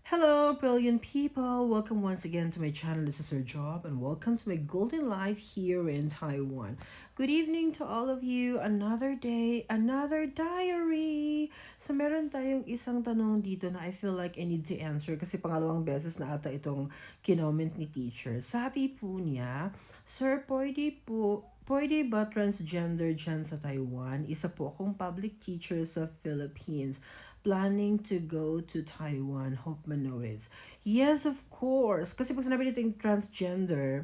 Hello, brilliant people. Welcome once again to my channel. This is Sir Job, and welcome to my golden life here in Taiwan. Good evening to all of you. Another day, another diary. So, meron tayong isang tanong dito na I feel like I need to answer kasi pangalawang beses na ata itong kinoment ni teacher. Sabi po niya, Sir, pwede ba transgender dyan sa Taiwan? Isa po akong public teacher sa Philippines, planning to go to Taiwan. Hope manood. Yes, of course. Kasi pag sinabi natin transgender,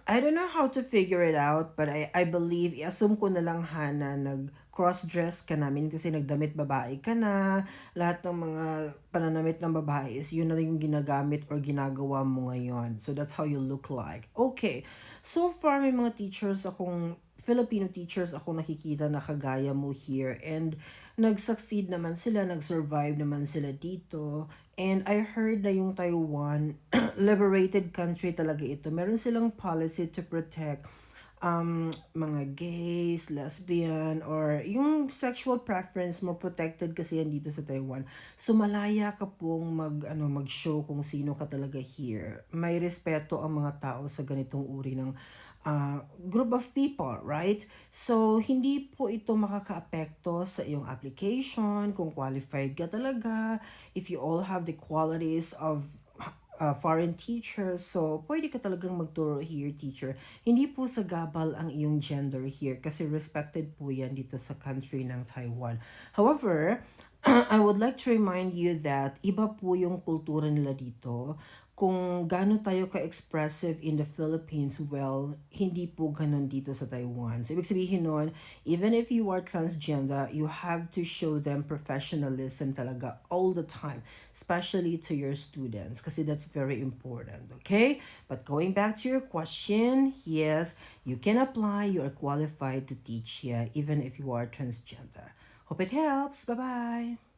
I don't know how to figure it out, but I believe, i-assume ko na lang, Hana, nag-cross-dress ka namin kasi nagdamit babae ka na. Lahat ng mga pananamit ng babae is yun na yung ginagamit or ginagawa mo ngayon. So that's how you look like. Okay. So far, may mga teachers akong Filipino teachers ako nakikita na kagaya mo here, and nag-succeed naman sila, nag-survive naman sila dito. And I heard na yung Taiwan, liberated country talaga ito. Meron silang policy to protect mga gays, lesbian, or yung sexual preference mo protected kasi yan dito sa Taiwan. So malaya ka pong mag-show kung sino ka talaga here. May respeto ang mga tao sa ganitong uri ng group of people, right? So, hindi po ito makakaapekto sa iyong application, kung qualified ka talaga, if you all have the qualities of foreign teachers. So, pwede ka talagang magturo here, teacher. Hindi po sa gabal ang iyong gender here kasi respected po yan dito sa country ng Taiwan. However, I would like to remind you that iba po yung kultura nila dito. Kung gaano tayo ka-expressive in the Philippines, well, hindi po ganun dito sa Taiwan. So, ibig sabihin nun, even if you are transgender, you have to show them professionalism talaga all the time, especially to your students, kasi that's very important, okay? But going back to your question, yes, you can apply, you are qualified to teach here, even if you are transgender. Hope it helps. Bye-bye.